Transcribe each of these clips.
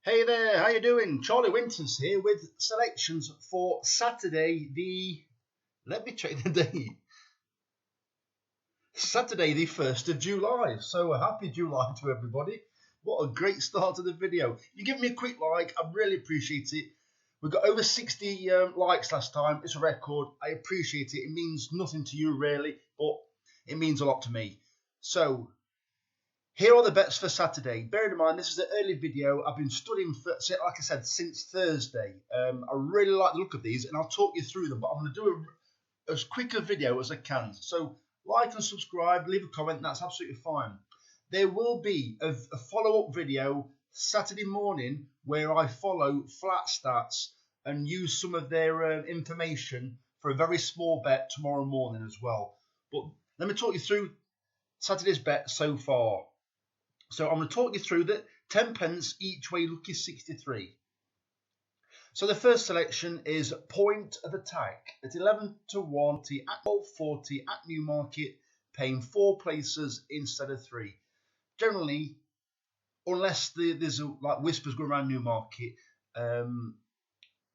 Hey there, how you doing? Charlie Winters here with selections for Saturday let me check the date. Saturday the 1st of July. So happy July to everybody. What a great start to the video. You give me a quick like, I really appreciate it. We got over 60 likes last time. It's a record. I appreciate it. It means nothing to you really, but it means a lot to me. So here are the bets for Saturday. Bear in mind, this is an early video. I've been studying, like I said, since Thursday. I really like the look of these, and I'll talk you through them. But I'm going to do as quick a video as I can. So like and subscribe, leave a comment, and that's absolutely fine. There will be a follow-up video Saturday morning where I follow Flat Stats and use some of their information for a very small bet tomorrow morning as well. But let me talk you through Saturday's bet so far. So I'm going to talk you through that 10 pence each way lucky 63. So the first selection is Point of Attack at 11 to 1 at 12.40 at Newmarket, paying 4 places instead of 3. Generally, unless there's like whispers going around Newmarket, John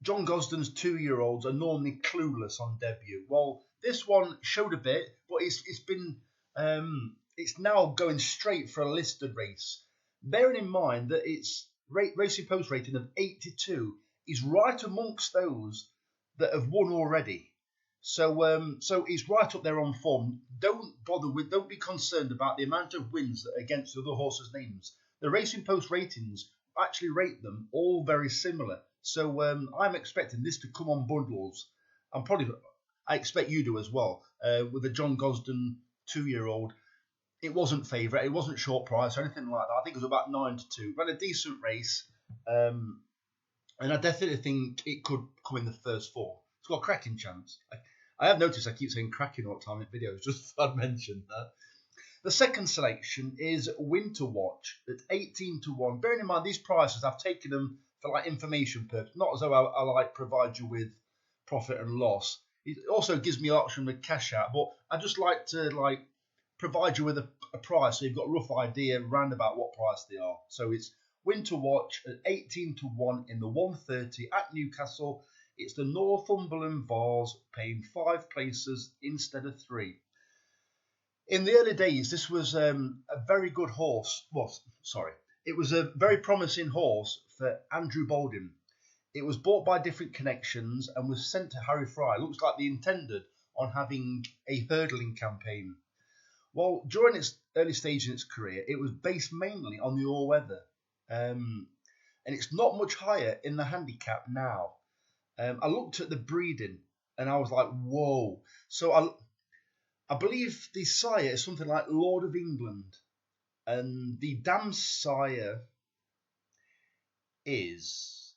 Gosden's 2-year-olds are normally clueless on debut. Well, this one showed a bit, but it's now going straight for a listed race. Bearing in mind that its Racing Post rating of 82 is right amongst those that have won already. So he's right up there on form. Don't be concerned about the amount of wins that are against the other horses' names. The Racing Post ratings actually rate them all very similar. So I'm expecting this to come on bundles. I expect you do as well. With the John Gosden 2-year-old. It wasn't favourite, it wasn't short price or anything like that. I think it was about 9 to 2. Ran a decent race, and I definitely think it could come in the first 4. It's got a cracking chance. I have noticed I keep saying cracking all the time in videos, just thought I'd mention that. The second selection is Winter Watch at 18 to 1. Bearing in mind these prices, I've taken them for like information purpose, not as though I like provide you with profit and loss. It also gives me an option with cash out, but I just like to provide you with a price so you've got a rough idea round about what price they are. So it's Winter Watch at 18 to 1 in the 130 at Newcastle. It's the Northumberland Vase, paying 5 places instead of 3. In the early days, this was a very good horse. It was a very promising horse for Andrew Baldwin. It was bought by different connections and was sent to Harry Fry. Looks like they intended on having a hurdling campaign. Well, during its early stage in its career, it was based mainly on the all-weather. And it's not much higher in the handicap now. I looked at the breeding and I was like, whoa. So I believe the sire is something like Lord of England. And the dam sire is...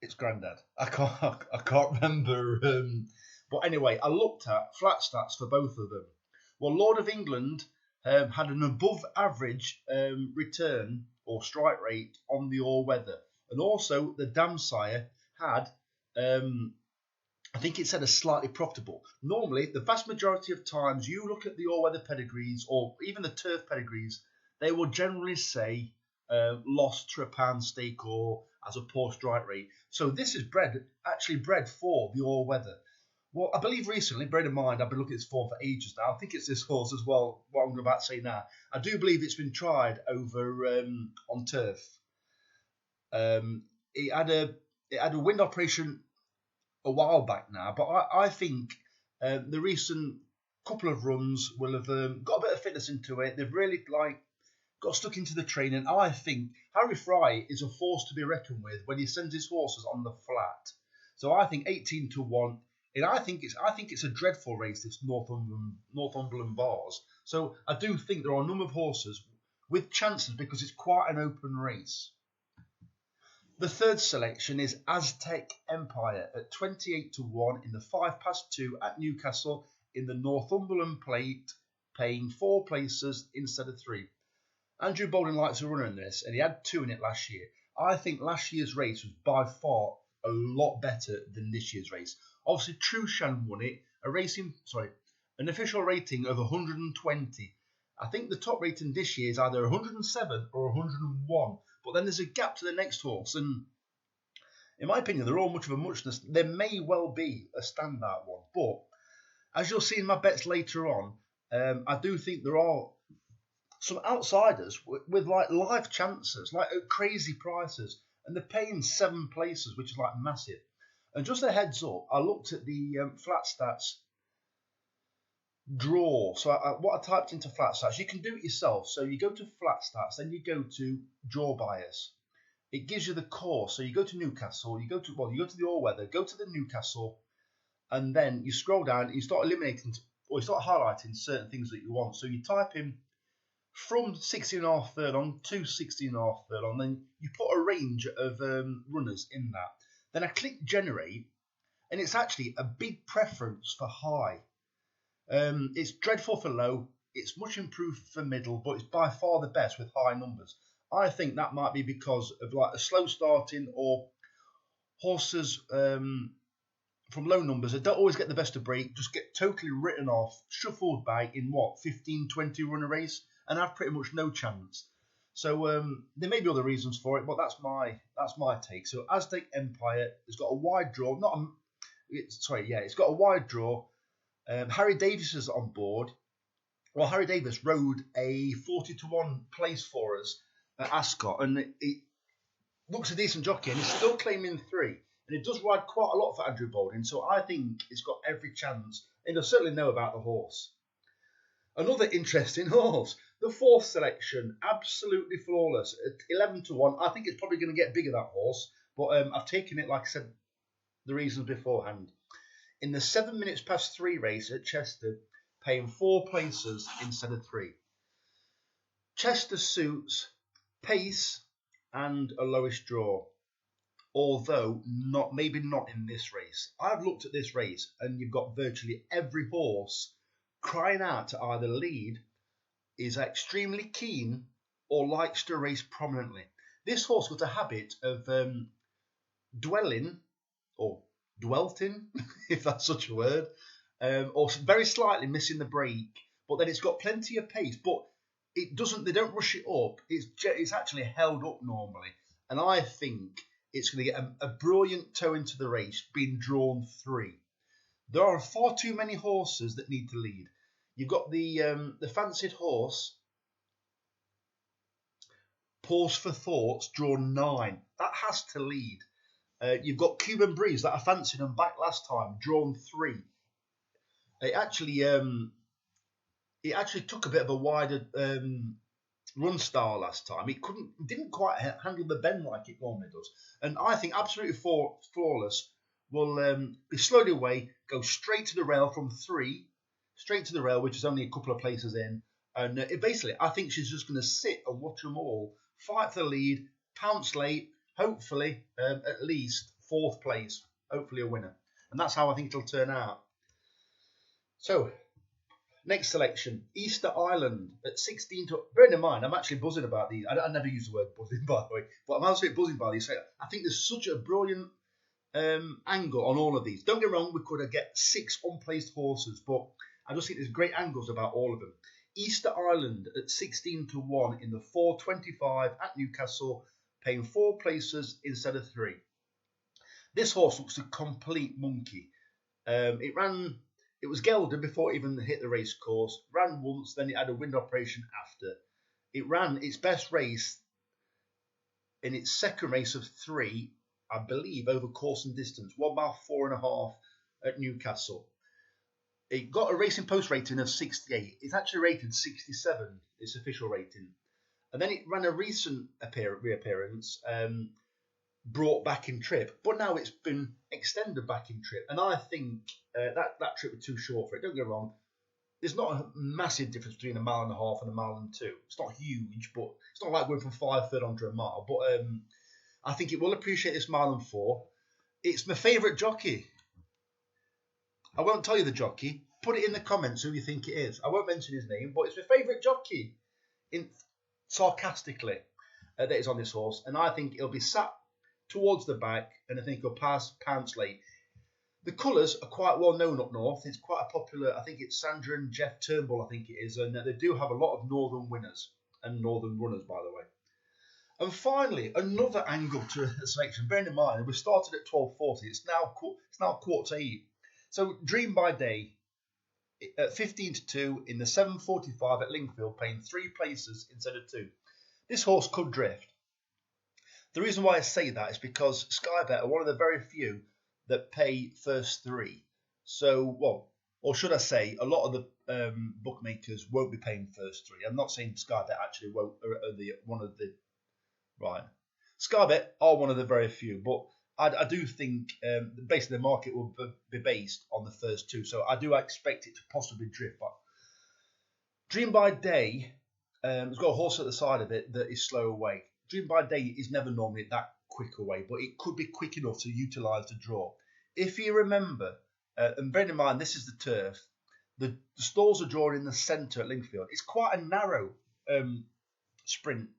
It's Grandad. I can't remember... But anyway, I looked at Flat Stats for both of them. Well, Lord of England had an above average return or strike rate on the all-weather. And also the Damsire had, I think it said a slightly profitable. Normally, the vast majority of times you look at the all-weather pedigrees or even the turf pedigrees, they will generally say lost to a pound stake or as a poor strike rate. So this is actually bred for the all-weather. Well, I believe recently, bear in mind, I've been looking at this form for ages now. I think it's this horse as well, what I'm about to say now. I do believe it's been tried over on turf. It had a wind operation a while back now, but I think the recent couple of runs will have got a bit of fitness into it. They've really got stuck into the training. I think Harry Fry is a force to be reckoned with when he sends his horses on the flat. So I think 18 to 1. And I think it's a dreadful race, this Northumberland Vase. So I do think there are a number of horses with chances because it's quite an open race. The third selection is Aztec Empire at 28 to 1 in the 5 past 2 at Newcastle in the Northumberland Plate, paying 4 places instead of 3. Andrew Baldwin likes a runner in this, and he had 2 in it last year. I think last year's race was by far a lot better than this year's race. Obviously, Trushan won it, an official rating of 120. I think the top rating this year is either 107 or 101. But then there's a gap to the next horse. And in my opinion, they're all much of a muchness. There may well be a standout one. But as you'll see in my bets later on, I do think there are some outsiders with like live chances, like at crazy prices. And they're paying 7 places, which is like massive. And just a heads up, I looked at the flat stats draw. So what I typed into flat stats, you can do it yourself. So you go to flat stats, then you go to draw bias. It gives you the course. So you go to Newcastle, you go to the all weather, go to the Newcastle, and then you scroll down and you start eliminating or you start highlighting certain things that you want. So you type in from 16.5 furlong to 16.5 furlong, then you put a range of runners in that. Then I click generate, and it's actually a big preference for high. It's dreadful for low, it's much improved for middle, but it's by far the best with high numbers. I think that might be because of like a slow starting or horses from low numbers that don't always get the best of break, just get totally written off, shuffled by in 15, 20 runner race, and have pretty much no chance. So there may be other reasons for it, but that's my take. So Aztec Empire has got a wide draw. It's got a wide draw. Harry Davis is on board. Well, Harry Davis rode a 40-1 place for us at Ascot, and it looks a decent jockey, and he's still claiming 3. And it does ride quite a lot for Andrew Baldwin, so I think it's got every chance, and he'll certainly know about the horse. Another interesting horse, the 4th selection, absolutely flawless at 11-1. I think it's probably going to get bigger, that horse, but I've taken it, like I said, the reasons beforehand. In the 7 minutes past 3 race at Chester, paying 4 places instead of 3. Chester suits pace and a lowish draw, although maybe not in this race. I've looked at this race, and you've got virtually every horse crying out to either lead, is extremely keen, or likes to race prominently. This horse got a habit of dwelling, or dwelt in, if that's such a word, or very slightly missing the break, but then it's got plenty of pace, but they don't rush it up. It's actually held up normally, and I think it's going to get a brilliant toe into the race, being drawn 3. There are far too many horses that need to lead. You've got the fancied horse, Pause for Thoughts, drawn 9. That has to lead. You've got Cuban Breeze that I fancied and back last time, drawn 3. It actually took a bit of a wider run style last time. It didn't quite handle the bend like it normally does. And I think absolutely flawless will be slowed away, go straight to the rail from 3, straight to the rail, which is only a couple of places in. And basically, I think she's just going to sit and watch them all, fight for the lead, pounce late, hopefully at least 4th place, hopefully a winner. And that's how I think it'll turn out. So, next selection, Easter Island at 16 to... Bearing in mind, I'm actually buzzing about these. I never use the word buzzing, by the way, but I'm absolutely buzzing by these. I think there's such a brilliant angle on all of these. Don't get me wrong, we could have get 6 unplaced horses, but I just think there's great angles about all of them. Easter Island at 16-1 in the 4.25 at Newcastle, paying 4 places instead of 3. This horse looks a complete monkey. It was gelded before it even hit the race course, ran once, then it had a wind operation after. It ran its best race in its second race of 3, I believe, over course and distance, 1 mile 4.5 at Newcastle. It got a racing post rating of 68. It's actually rated 67, its official rating. And then it ran a recent reappearance, brought back in trip, but now it's been extended back in trip. And I think that trip was too short for it. Don't get me wrong. There's not a massive difference between 1.5 miles and 1.2 miles. It's not huge, but it's not like going from 5 furlong to a mile. But I think it will appreciate this 1.4 miles. It's my favourite jockey. I won't tell you the jockey. Put it in the comments who you think it is. I won't mention his name, but it's my favourite jockey, sarcastically, that is on this horse. And I think it'll be sat towards the back, and I think he'll pounce late. The colours are quite well known up north. It's quite a popular, I think it's Sandra and Jeff Turnbull, I think it is, and they do have a lot of northern winners and northern runners, by the way. And finally, another angle to the selection. Bearing in mind, we started at 12:40. It's now 7:45. So Dream by Day at 15-2 in the 7:45 at Lingfield, paying 3 places instead of 2. This horse could drift. The reason why I say that is because Sky Bet are one of the very few that pay first 3. So, well, or should I say, a lot of the bookmakers won't be paying first 3. I'm not saying Sky Bet actually won't. Right. Sky Bet are one of the very few, but I do think basically the market will be based on the first 2. So I do expect it to possibly drift. But Dream by Day has got a horse at the side of it that is slow away. Dream by Day is never normally that quick away, but it could be quick enough to utilise the draw. If you remember, and bear in mind this is the turf, the stalls are drawn in the centre at Lingfield. It's quite a narrow sprint.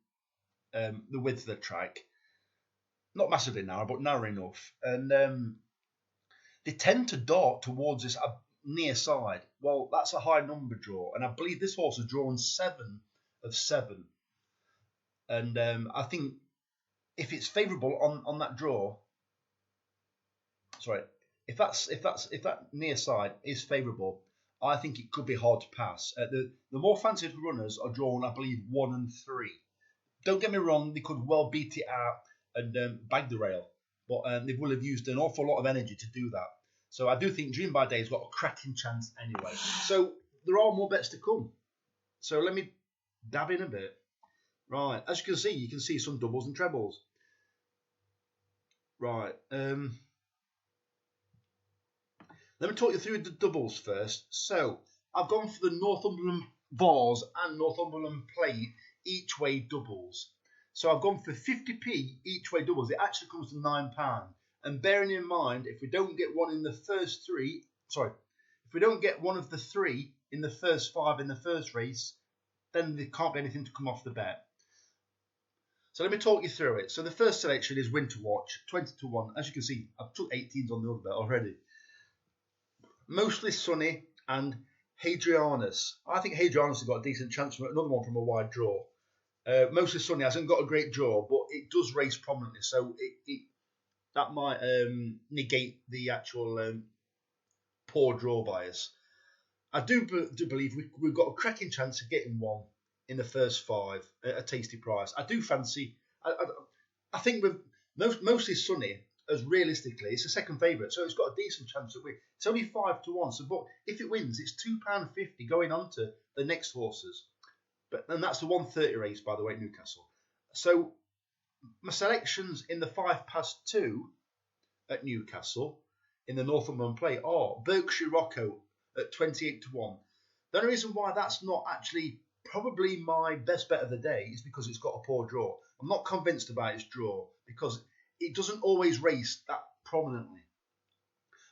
The width of the track, not massively narrow, but narrow enough, and they tend to dart towards this near side. Well, that's a high number draw, and I believe this horse has drawn 7 of 7, and I think if it's favourable on that draw, sorry, if that near side is favourable, I think it could be hard to pass. The more fancied runners are drawn, I believe, 1 and 3. Don't get me wrong, they could well beat it out and bag the rail, but they will have used an awful lot of energy to do that. So I do think Dream by Day has got a cracking chance anyway. So there are more bets to come. So let me dab in a bit. Right, as you can see some doubles and trebles. Right, let me talk you through the doubles first. So I've gone for the Northumberland Vase and Northumberland Plate each way doubles. So I've gone for 50p each way doubles. It actually comes to £9. And bearing in mind, if we don't get one in the first 3, if we don't get one of the 3 in the first 5 in the first race, then there can't be anything to come off the bet. So let me talk you through it. So the first selection is Winter Watch, 20-1. As you can see, I've took 18s on the other bet already. Mostly Sunny and Hadrianus. I think Hadrianus has got a decent chance for another one from a wide draw. Mostly Sunny hasn't got a great draw, but it does race prominently, so that might negate the actual poor draw bias. I do believe we've got a cracking chance of getting one in the first 5 at a tasty price. I do fancy. I think with mostly Sunny, as realistically, it's a second favourite, so it's got a decent chance of winning. It's only 5-1, so but if it wins, it's £2.50 going on to the next horses. And that's the 1:30 race, by the way, at Newcastle. So my selections in the 2 at Newcastle in the Northumberland Plate are Berkshire Rocco at 28-1. The only reason why that's not actually probably my best bet of the day is because it's got a poor draw. I'm not convinced about its draw because it doesn't always race that prominently,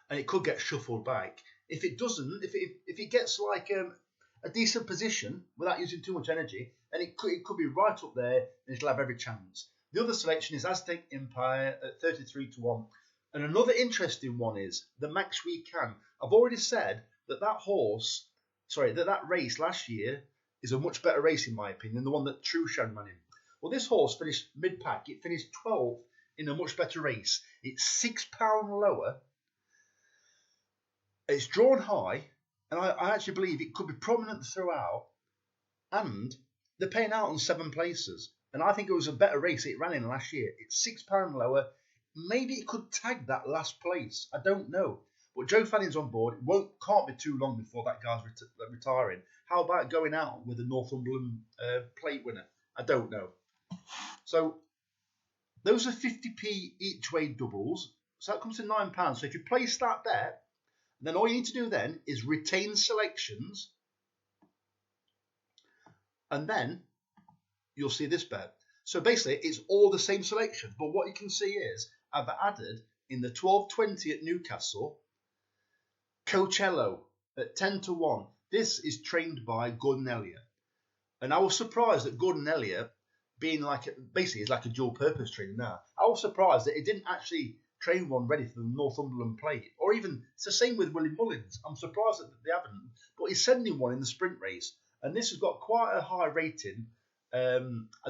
and it could get shuffled back. If it doesn't, if it gets like a decent position without using too much energy, then it could be right up there and it'll have every chance. The other selection is Aztec Empire at 33-1. And another interesting one is the Max We Can. I've already said that that race last year is a much better race in my opinion than the one that Trushan ran in. Well, this horse finished mid-pack. It finished 12th in a much better race. It's £6 lower. It's drawn high. And I actually believe it could be prominent throughout. And they're paying out on 7 places. And I think it was a better race it ran in last year. It's £6 lower. Maybe it could tag that last place. I don't know. But Joe Fanning's on board. It can't be too long before that guy's retiring. How about going out with a Northumberland Plate winner? I don't know. So those are 50p each way doubles. So that comes to £9. So if you place that bet, then all you need to do then is retain selections, and then you'll see this bet. So basically, it's all the same selection, but what you can see is I've added in the 12:20 at Newcastle, Coachello at 10-1. This is trained by Gordon Elliott, and I was surprised that Gordon Elliott, being basically is like a dual-purpose trainer now. I was surprised that it didn't actually train one ready for the Northumberland Plate. Or even, it's the same with Willie Mullins. I'm surprised that they haven't, but he's sending one in the sprint race. And this has got quite a high rating. I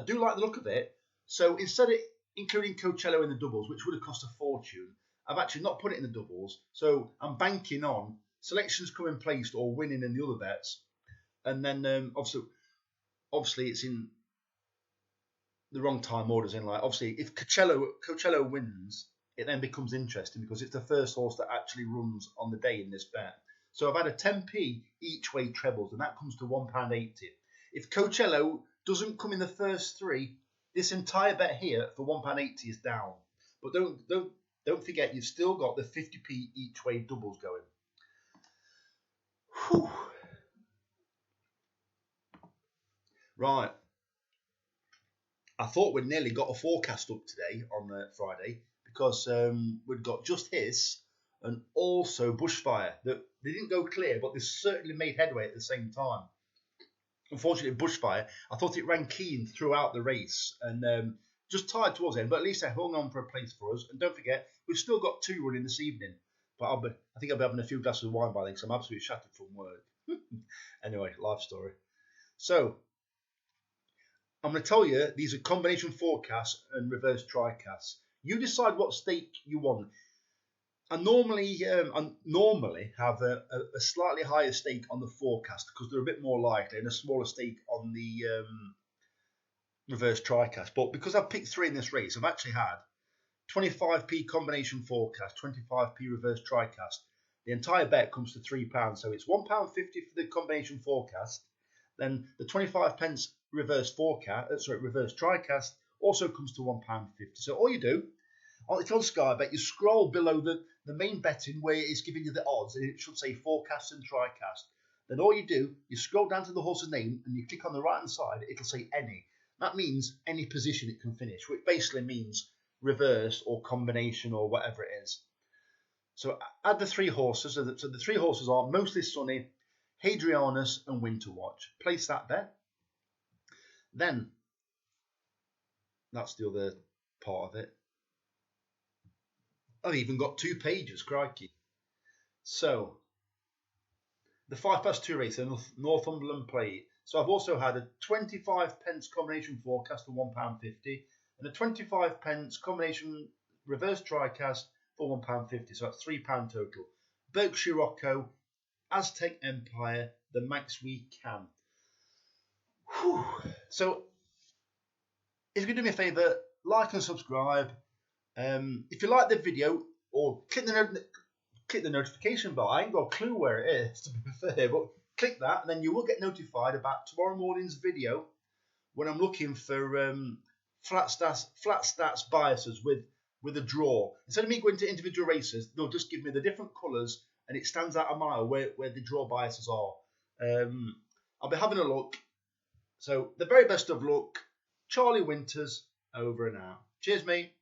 do like the look of it. So instead of including Coachello in the doubles, which would have cost a fortune, I've actually not put it in the doubles. So I'm banking on selections coming placed or winning in the other bets. And then obviously it's in the wrong time orders in. Like, obviously, if Coachello wins, it then becomes interesting because it's the first horse that actually runs on the day in this bet. So I've had a 10p each way trebles, and that comes to £1.80. If Coachello doesn't come in the first three, this entire bet here for £1.80 is down. But don't forget, you've still got the 50p each way doubles going. Whew. Right. I thought we'd nearly got a forecast up today on Friday because we'd got Just Hiss and also Bushfire. They didn't go clear, but they certainly made headway at the same time. Unfortunately, Bushfire, I thought it ran keen throughout the race and just tired towards the end, but at least they hung on for a place for us. And don't forget, we've still got 2 running this evening. But I think I'll be having a few glasses of wine by then because I'm absolutely shattered from work. Anyway, life story. So, I'm going to tell you, these are combination forecasts and reverse tricasts. You decide what stake you want. I normally have a slightly higher stake on the forecast because they're a bit more likely, and a smaller stake on the reverse tricast. But because I've picked 3 in this race, I've actually had 25p combination forecast, 25p reverse tricast. The entire bet comes to £3, so it's £1.50 for the combination forecast. Then the 25 pence reverse tricast also comes to £1.50. So all you do, if you're on Sky Bet, you scroll below the main betting where it's giving you the odds, and it should say forecast and tricast. Then all you do, you scroll down to the horse's name and you click on the right hand side, it'll say any. That means any position it can finish, which basically means reverse or combination or whatever it is. So add the 3 horses. So the 3 horses are Mostly Sunny, Hadrianus and Winter Watch. Place that bet. Then, that's the other part of it. I've even got 2 pages, crikey. So, the 2:05 race, the Northumberland Plate. So I've also had a 25 pence combination forecast for £1.50 and a 25 pence combination reverse tricast for £1.50. So that's £3 total. Berkshire Rocco, Aztec Empire, the Max We Can. Whew. So, if you could do me a favour, like and subscribe. If you like the video, or click the notification bell. I ain't got a clue where it is, to be fair, but click that, and then you will get notified about tomorrow morning's video when I'm looking for flat stats biases with a draw. Instead of me going to individual races, they'll just give me the different colours, and it stands out a mile where the draw biases are. I'll be having a look. So the very best of luck. Charlie Winters, over and out. Cheers, mate.